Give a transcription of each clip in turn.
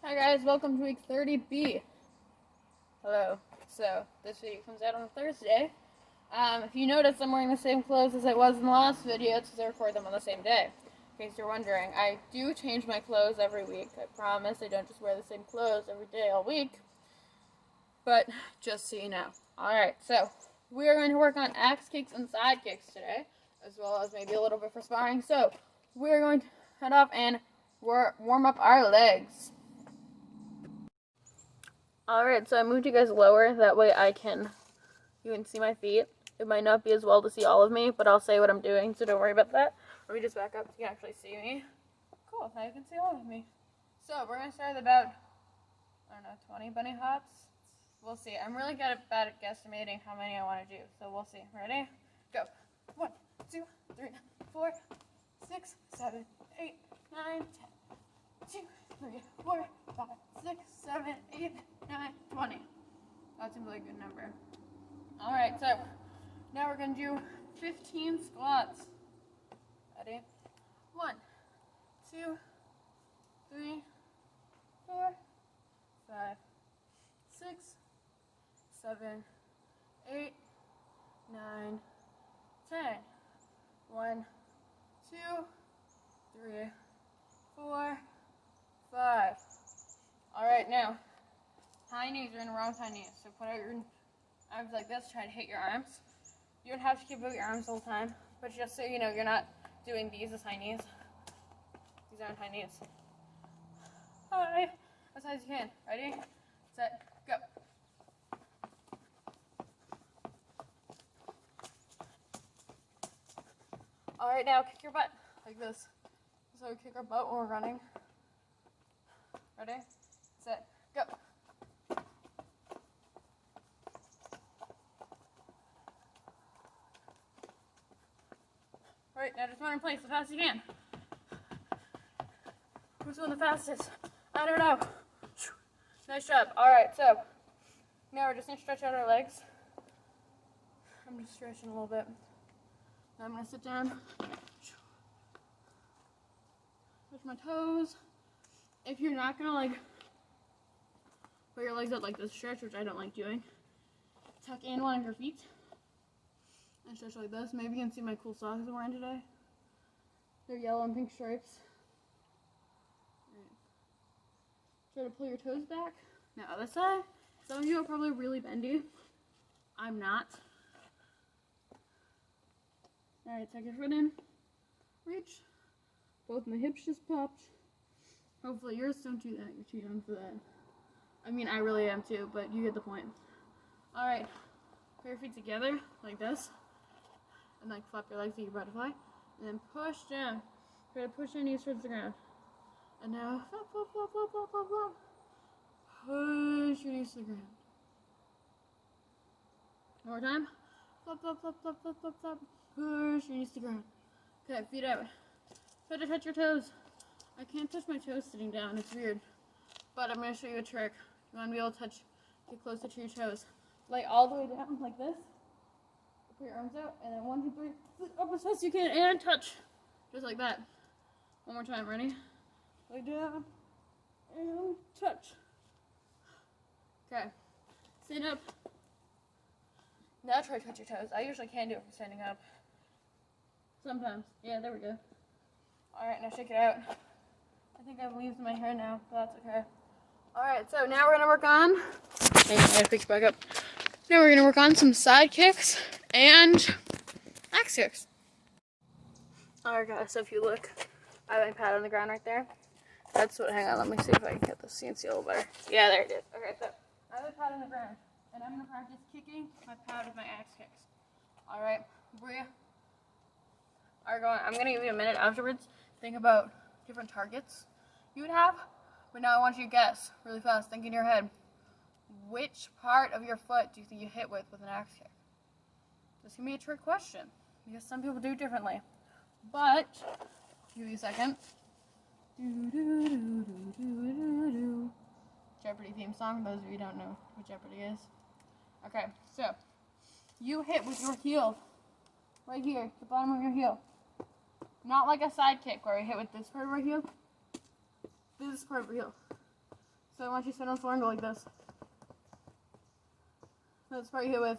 Hi guys, welcome to week 30B. Hello. So, this video comes out on a Thursday. If you notice, I'm wearing the same clothes as I was in the last video. It's because I record them on the same day. In case you're wondering, I do change my clothes every week. I promise I don't just wear the same clothes every day all week. But, just so you know. Alright, so, we are going to work on axe kicks and side kicks today, as well as maybe a little bit for sparring. So, we're going to head off and warm up our legs. Alright, so I moved you guys lower, that way you can see my feet. It might not be as well to see all of me, but I'll say what I'm doing, so don't worry about that. Let me just back up so you can actually see me. Cool, now you can see all of me. So, we're going to start with about, 20 bunny hops. We'll see. I'm really bad at guesstimating how many I want to do, so we'll see. Ready? Go. 1, 2, 3, 4, 6, 7, 8, 9, 10. 2, 3, 4, 5, 6, 7, 8, 9, 20. That seems like a good number. Alright, so now we're going to do 15 squats. Ready? 1, 2, 3, 4, 5, 6, 7, 8, 9, 10. 1, 2, 3, 4, 5. Alright, now, high knees are in a row with high knees. So put out your arms like this, try to hit your arms. You don't have to keep out your arms the whole time, but just so you know, you're not doing these as high knees. These aren't high knees. High, as high as you can. Ready, set, go. Alright, now kick your butt like this. So we kick our butt when we're running. Ready, set, go. Right, now just run in place as fast as you can. Who's going the fastest? I don't know. Nice job. Alright, so now we're just going to stretch out our legs. I'm just stretching a little bit. Now I'm going to sit down. Touch my toes. If you're not going to put your legs out like this stretch, which I don't like doing, tuck in one of your feet and stretch like this. Maybe you can see my cool socks I'm wearing today. They're yellow and pink stripes. Right. Try to pull your toes back. Now other side. Some of you are probably really bendy. I'm not. Alright, tuck your foot in. Reach. Both my hips just popped. Hopefully yours don't do that. You're too young for that. I mean, I really am too, but you get the point. Alright. Put your feet together, like this. And flap your legs like your butterfly. And then push down. Try to push your knees towards the ground. And now, flap, flap, flap, flap, flap, flap, flap. Push your knees to the ground. One more time. Flap, flap, flap, flap, flap, flap, flap. Push your knees to the ground. Okay, feet out. Try to touch your toes. I can't touch my toes sitting down, it's weird. But I'm going to show you a trick. You want to be able to get closer to your toes. Lay all the way down like this. Put your arms out, and then 1, 2, 3, sit up as fast as you can, and touch. Just like that. One more time, ready? Lay down, and touch. Okay, stand up. Now try to touch your toes. I usually can't do it from standing up. Sometimes. Yeah, there we go. Alright, now shake it out. I think I have leaves in my hair now, but that's okay. Alright, so now we're going to work on... I gotta pick it back up. Now we're going to work on some side kicks and axe kicks. Alright guys, so if you look, I have my pad on the ground right there. That's what, hang on, let me see if I can get this so you can see a little better. Yeah, there it is. Okay, so I have a pad on the ground, and I'm going to practice kicking my pad with my axe kicks. Alright, we are going, I'm going to give you a minute afterwards. Think about different targets you would have. But now I want you to guess really fast. Think in your head. Which part of your foot do you think you hit with an axe kick? This can be a trick question because some people do differently. But, give me a second. Jeopardy theme song, those of you who don't know what Jeopardy is. Okay, so you hit with your heel. Right here, the bottom of your heel. Not like a side kick where I hit with this part of our heel. This part of our heel. So I want you to sit on the floor and go like this. Let's start here with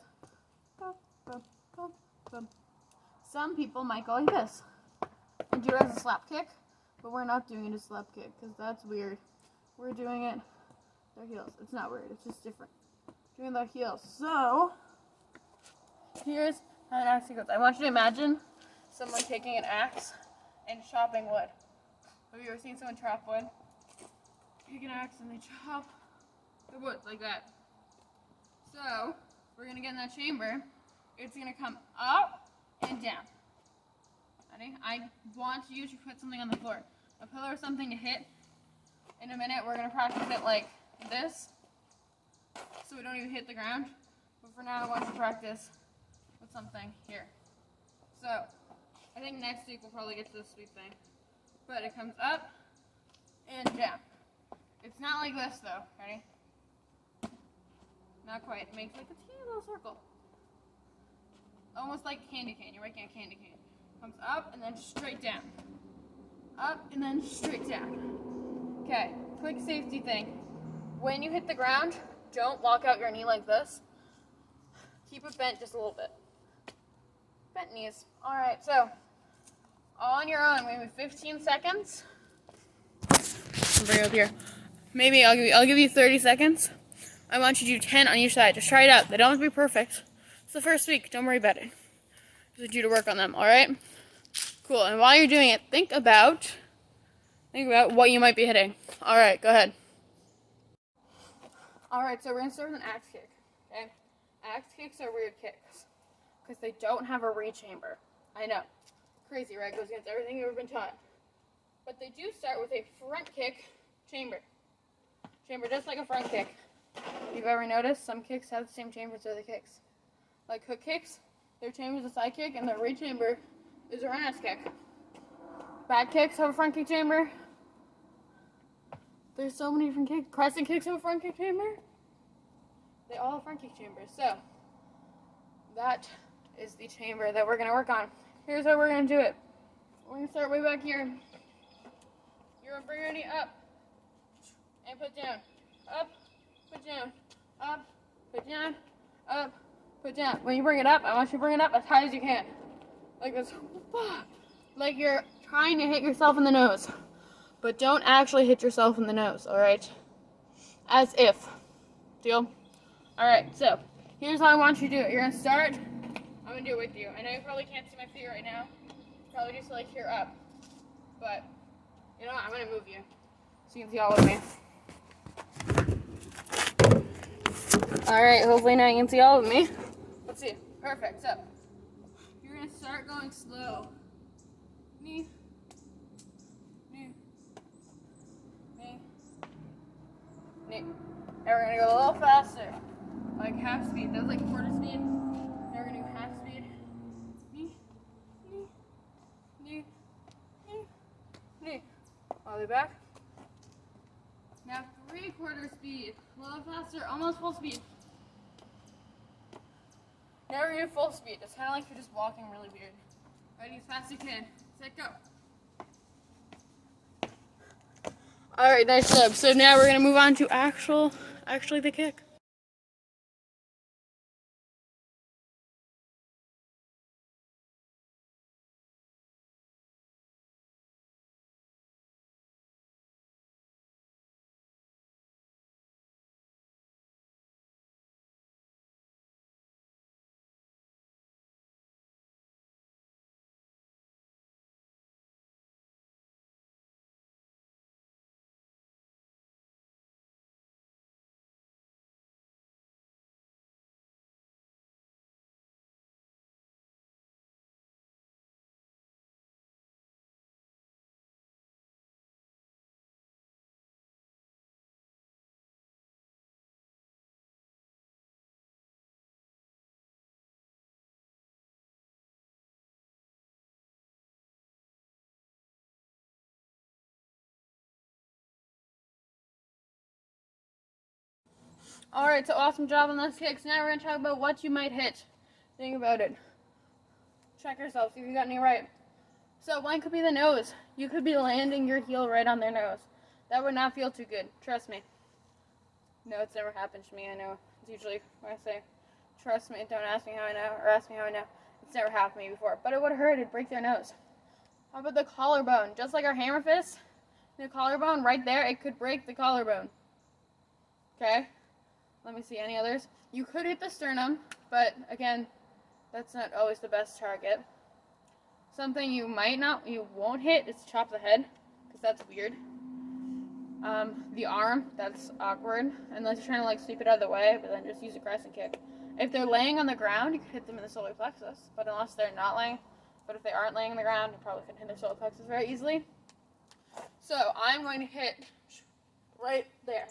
bum, bum, bum, bum. Some people might go like this and do it as a slap kick, but we're not doing it as a slap kick because that's weird. We're doing it their heels. It's not weird, it's just different. Doing their heels. So here's how an axe goes. I want you to imagine someone taking an axe and chopping wood. Have you ever seen someone chop wood? Take an axe and they chop the wood like that. So we're gonna get in that chamber. It's gonna come up and down. Ready? I want you to put something on the floor, a pillar or something to hit. In a minute, we're gonna practice it like this, so we don't even hit the ground. But for now, I want you to practice with something here. So I think next week we'll probably get to the sweep thing. But it comes up and down. It's not like this though. Ready? Not quite. It makes like a teeny little circle. Almost like a candy cane. You're making a candy cane. Comes up and then straight down. Up and then straight down. Okay, quick safety thing. When you hit the ground, don't lock out your knee like this. Keep it bent just a little bit. Bent knees. Alright, so on your own, maybe 15 seconds. I'll bring it up here. Maybe I'll give you 30 seconds. I want you to do 10 on each side. Just try it out. They don't have to be perfect. It's the first week. Don't worry about it. Just need you to work on them, alright? Cool. And while you're doing it, think about what you might be hitting. Alright, go ahead. Alright, so we're going to start with an axe kick. Okay? Axe kicks are weird kicks because they don't have a re-chamber. I know. Crazy, right? Goes against everything you've ever been taught. But they do start with a front kick chamber. Chamber just like a front kick. If you've ever noticed, some kicks have the same chamber as other kicks. Like hook kicks, their chamber is a side kick and their re-chamber is a run-ass kick. Back kicks have a front kick chamber. There's so many different kicks. Crescent kicks have a front kick chamber. They all have front kick chambers. So that is the chamber that we're going to work on. Here's how we're going to do it. We're going to start way back here. You're going to bring your knee up and put down. Up, put down. Up, put down. Up, put down. When you bring it up, I want you to bring it up as high as you can. Like this. Like you're trying to hit yourself in the nose. But don't actually hit yourself in the nose, alright? As if. Deal? Alright, so here's how I want you to do it. You're going to start. I'm going to do it with you. I know you probably can't see my feet right now. Probably just like here up. But, you know what? I'm going to move you so you can see all of me. Alright, hopefully now you can see all of me. Let's see. Perfect. So, you're going to start going slow. Knee. Knee. Knee. Knee. And we're going to go a little faster. Like half speed. That was like quarter speed. Now we're going to do half speed. Knee. Knee. Knee. Knee. Knee. All the way back. Now 3/4 speed. A little faster. Almost full speed. Now we're going to do full speed. It's kind of like you're just walking really weird. Ready? As fast as you can. Set, go. Alright, nice job. So now we're going to move on to actually the kick. Alright, so awesome job on those kicks. Now we're going to talk about what you might hit. Think about it. Check yourself, see if you got any right. So one could be the nose. You could be landing your heel right on their nose. That would not feel too good. Trust me. No, it's never happened to me. I know. It's usually when I say, trust me, don't ask me how I know, or ask me how I know. It's never happened to me before. But it would hurt. It'd break their nose. How about the collarbone? Just like our hammer fist, the collarbone right there, it could break the collarbone. Okay? Let me see any others. You could hit the sternum, but again, that's not always the best target. Something you won't hit is chop the head, because that's weird. The arm, that's awkward, unless you're trying to like sweep it out of the way, but then just use a crescent kick. If they're laying on the ground, you could hit them in the solar plexus, but unless they're not laying, but if they aren't laying on the ground, you probably couldn't hit their solar plexus very easily. So I'm going to hit right there.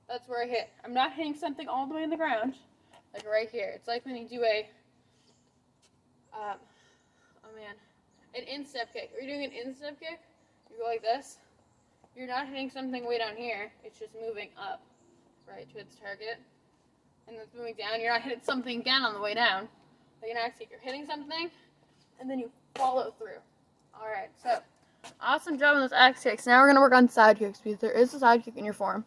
That's where I hit. I'm not hitting something all the way on the ground, like right here. It's like when you do a, an instep kick. Are you doing an instep kick? You go like this. You're not hitting something way down here. It's just moving up, right, to its target. And then it's moving down. You're not hitting something again on the way down. Like an axe kick. You're hitting something, and then you follow through. All right, so awesome job on those axe kicks. Now we're going to work on side kicks, because there is a side kick in your form.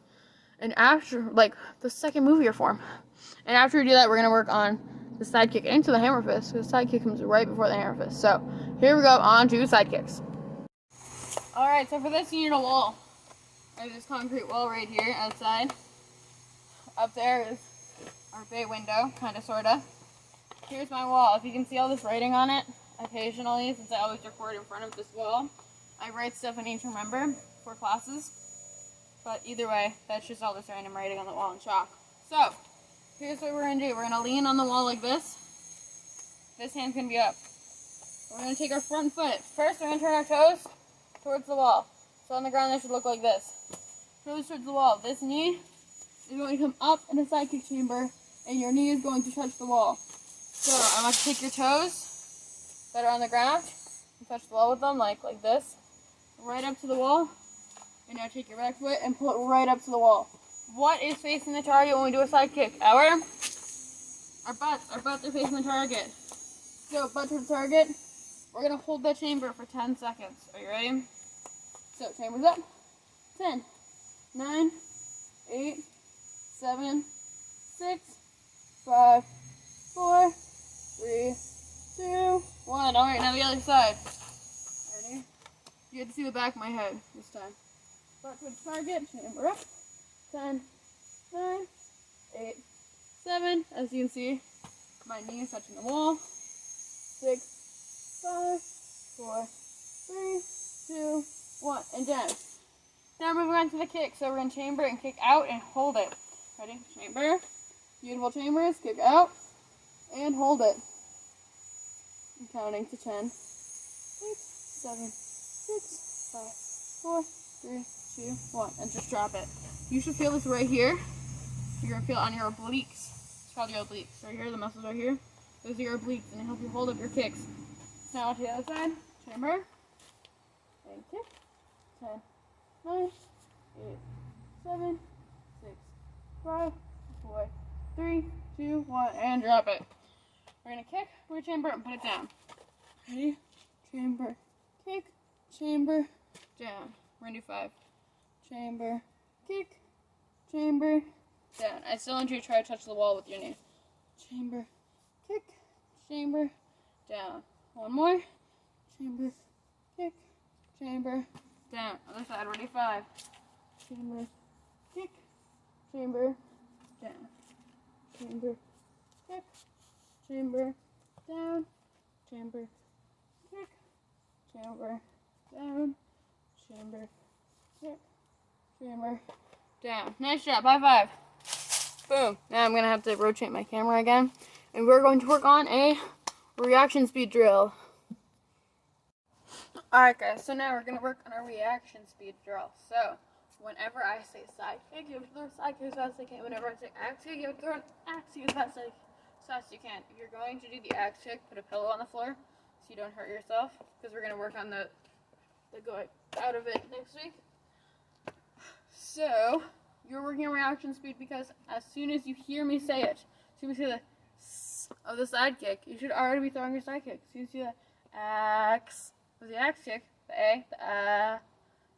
And after, like, the second move of your form. And after we do that, we're going to work on the side kick into the hammer fist, because the side kick comes right before the hammer fist. So here we go, on to side kicks. Alright, so for this you need a wall. There's this concrete wall right here outside. Up there is our bay window, kind of, sort of. Here's my wall. If you can see all this writing on it, occasionally, since I always record in front of this wall, I write stuff I need to remember for classes. But either way, that's just all this random writing on the wall in chalk. So, here's what we're going to do. We're going to lean on the wall like this. This hand's going to be up. We're going to take our front foot. First, we're going to turn our toes towards the wall. So on the ground, they should look like this. Toes towards the wall. This knee is going to come up in a side kick chamber, and your knee is going to touch the wall. So I want you to take your toes that are on the ground and touch the wall with them, like this, right up to the wall. And now take your back foot and pull it right up to the wall. What is facing the target when we do a side kick? Our butts. Our butts are facing the target. So butt to the target. We're going to hold that chamber for 10 seconds. Are you ready? So chamber's up. 10, 9, 8, 7, 6, 5, 4, 3, 2, 1. Alright, now the other side. Ready? You have to see the back of my head this time. Butt to the target, chamber up. 10, 9, 8, 7. As you can see, my knee is touching the wall. 6, 5, 4, 3, 2, 1, and down. Now we're moving on to the kick. So we're going to chamber and kick out and hold it. Ready? Chamber. Beautiful chambers. Kick out and hold it. I'm counting to 10. 8, 7, 6, 5, 4, 3, 2, 1, and just drop it. You should feel this right here. You're going to feel it on your obliques. It's called your obliques. Right here, the muscles right here. Those are your obliques, and they help you hold up your kicks. Now to the other side. Chamber. And kick. 10, 9, 8, 7, 6, 5, 4, 3, 2, 1, and drop it. We're going to kick, we're going to chamber, and put it down. Ready? Chamber, kick, chamber, down. We're going to do 5. Chamber, kick, chamber, down. I still want you to try to touch the wall with your knee. Chamber, kick, chamber, down. One more. Chamber, kick, chamber, down. Other side, ready? 5. Chamber, kick, chamber, down. Chamber, kick, chamber, down. Chamber, kick, chamber, down. Chamber, kick, chamber, down. Nice job. High five. Boom. Now I'm going to have to rotate my camera again. And we're going to work on a reaction speed drill. Alright guys, so now we're going to work on our reaction speed drill. So, whenever I say side kick, you have to throw a side kick as fast as you can. Whenever I say axe kick, you have to throw an axe kick as fast as you can. If you're going to do the axe kick, put a pillow on the floor so you don't hurt yourself. Because we're going to work on the going out of it next week. So, you're working on reaction speed because as soon as you hear me say it, as soon as you hear the S of the side kick, you should already be throwing your side kick. As soon as you hear the axe of the axe kick, the A, the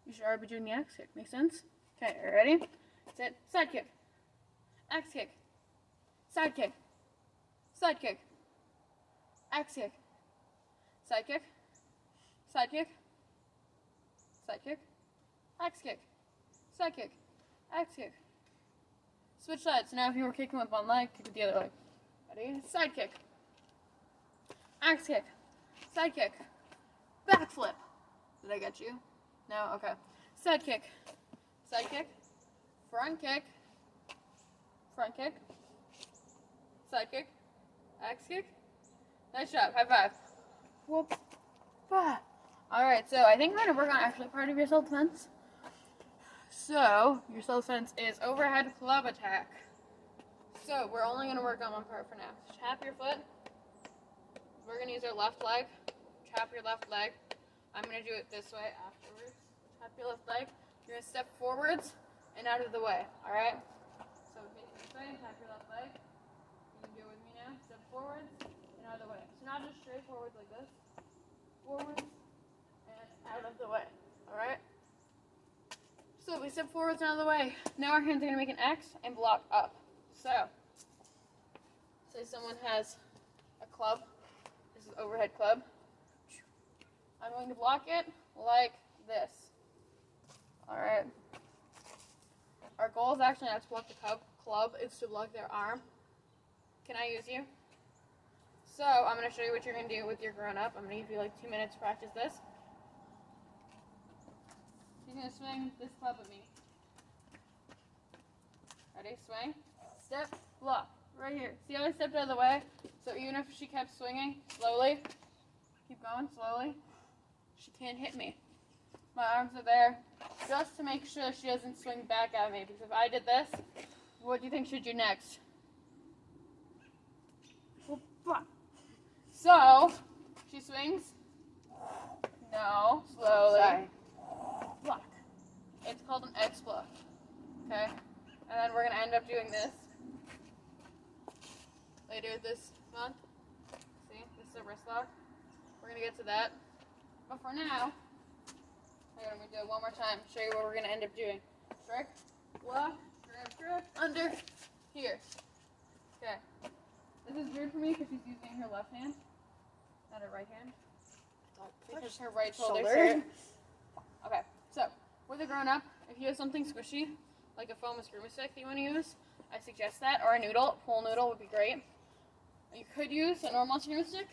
you should already be doing the axe kick. Make sense? Okay, are you ready? Set, side kick. axe kick, side kick, side kick, axe kick, side kick, side kick, side kick, axe kick, side kick, axe kick. Switch sides. Now if you were kicking with one leg, kick with the other leg. Ready? Side kick, axe kick, side kick, back flip. Did I get you? No? Okay. Side kick, front kick, side kick, axe kick. Nice job. High five. Whoop. Bah. Alright, so I think we're going to work on actually part of your self-defense. So, your self-defense is overhead club attack. So, we're only going to work on one part for now. Tap your foot. We're going to use our left leg. Tap your left leg. I'm going to do it this way afterwards. Tap your left leg. You're going to step forwards and out of the way. Alright? So, face this way and tap your left leg. You can do it with me now. Step forwards and out of the way. So, not just straight forwards like this. Forwards and out of the way. Alright? So we step forwards and out of the way. Now our hands are going to make an X and block up. So, say someone has a club. This is overhead club. I'm going to block it like this. Alright. Our goal is actually not to block the club, it's to block their arm. Can I use you? So, I'm going to show you what you're going to do with your grown-up. I'm going to give you like 2 minutes to practice this. She's going to swing this club at me. Ready? Swing. Step. Block. Right here. See how I stepped out of the way? So even if she kept swinging slowly, keep going slowly, she can't hit me. My arms are there just to make sure she doesn't swing back at me. Because if I did this, what do you think she'd do next? So, she swings. No. Slowly. Sorry. Block. It's called an X block. Okay? And then we're going to end up doing this later this month. See? This is a wrist lock. We're going to get to that. But for now, I'm going to do it one more time. Show you what we're going to end up doing. Strike. Block. Grab. Under. Here. Okay. This is weird for me because she's using her left hand, not her right hand. Because her right shoulder's here. Okay, so with a grown-up, if you have something squishy, like a foam screw stick that you want to use, I suggest that, or a noodle. Pool noodle would be great. You could use a normal screw stick,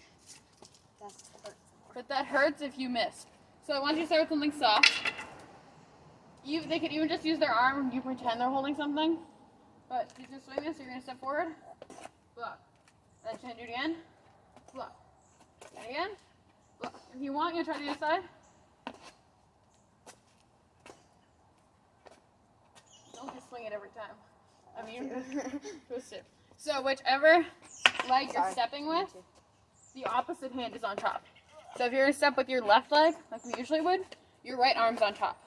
but that hurts if you miss. So I want you to start with something soft. They could even just use their arm and you pretend they're holding something. But you just swing this, you're going to step forward, block. Then try to do it again, block. And again, block. If you want, you try the other side. Don't just swing it every time. I mean, twist it. So whichever leg you're stepping with, the opposite hand is on top. So if you're going to step with your left leg, like we usually would, your right arm's on top.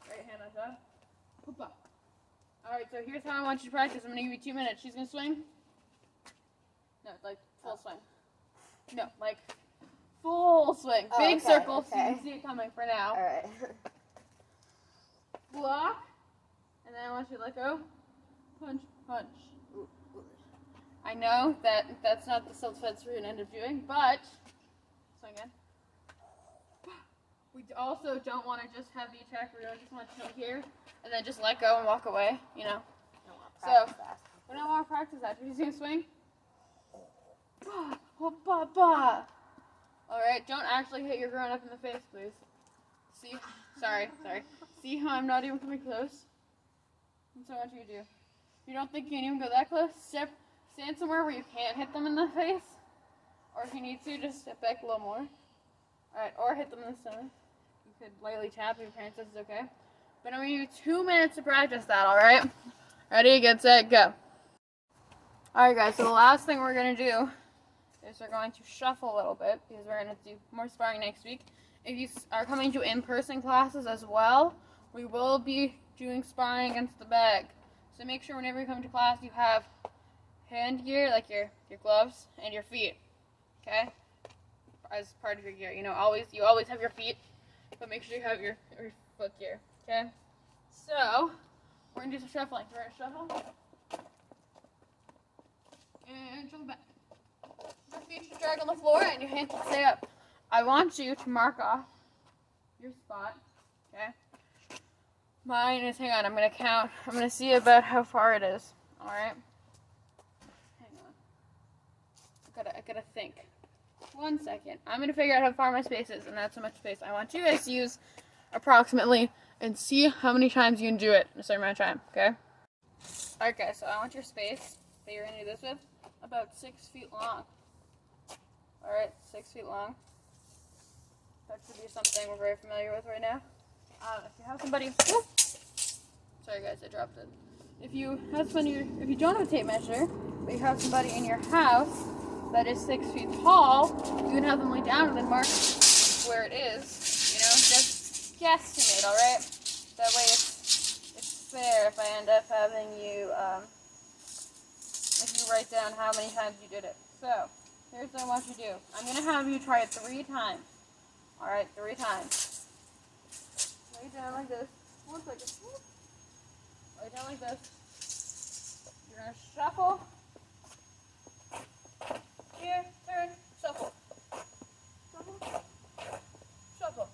Right hand on top. Hoop up. Alright, so here's how I want you to practice. I'm going to give you 2 minutes. She's going to swing. No, like full swing. No, like full swing. Oh, big okay, circle so okay. you can see it coming for now. Alright. Block. And then I want you to let go. Punch, punch. I know that that's not the self-defense we're going to end up doing, but swing again. We also don't want to just have the attack where we just want to chill here and then just let go and walk away, you know. So, we don't want to practice that. Did you see him swing? Alright, don't actually hit your grown-up in the face, please. See? Sorry. See how I'm not even coming close? That's what I want you to do. If you don't think you can even go that close, stand somewhere where you can't hit them in the face. Or if you need to, just step back a little more. Alright, or hit them in the stomach. You could lightly tap if your parents says it's okay. But I'm going to give you 2 minutes to practice that, alright? Ready, get set, go. Alright guys, so the last thing we're going to do is we're going to shuffle a little bit because we're going to do more sparring next week. If you are coming to in-person classes as well, we will be doing sparring against the bag. So make sure whenever you come to class you have hand gear, like your gloves, and your feet, okay? As part of your gear. You always have your feet, but make sure you have your foot gear, okay? So, we're going to do some shuffling. So we're going to shuffle. and shuffle back. Your feet should drag on the floor and your hands should stay up. I want you to mark off your spot, okay? Mine is, hang on, I'm going to count. I'm going to see about how far it is, alright? Hang on. I gotta think. 1 second. I'm going to figure out how far my space is, and that's how much space. I want you guys to use approximately and see how many times you can do it in a certain amount of time, okay? Alright guys, so I want your space that you're going to do this with about 6 feet long. Alright, 6 feet long. That should be something we're very familiar with right now. If you have somebody, whoop, sorry guys, I dropped it. If you don't have a tape measure, but you have somebody in your house that is 6 feet tall, you can have them lay down and then mark where it is. You know, just guesstimate, all right? That way it's fair if I end up having you, if you write down how many times you did it. So here's what I want you to do. I'm gonna have you try it 3 times. All right, 3 times. Lay down like this. 1 second. Lay down like this. You're going to shuffle. Here, turn, shuffle. Shuffle. Shuffle.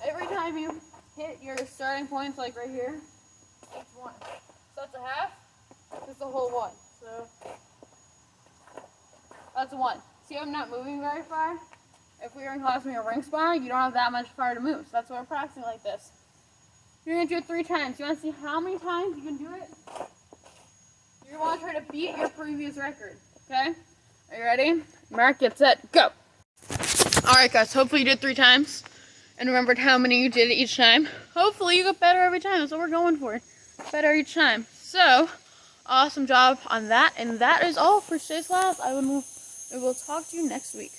Every time you hit your starting points, like right here, that's 1. So that's a half. That's the whole 1. So that's 1. See, I'm not moving very far. If we were in class and we were ring sparring, you don't have that much far to move. So that's why we're practicing like this. You're going to do it 3 times. You want to see how many times you can do it? You want to try to beat your previous record. Okay? Are you ready? Mark, get set, go. Alright guys, hopefully you did 3 times. And remembered how many you did each time. Hopefully you get better every time. That's what we're going for. Better each time. So, awesome job on that. And that is all for today's class. I will talk to you next week.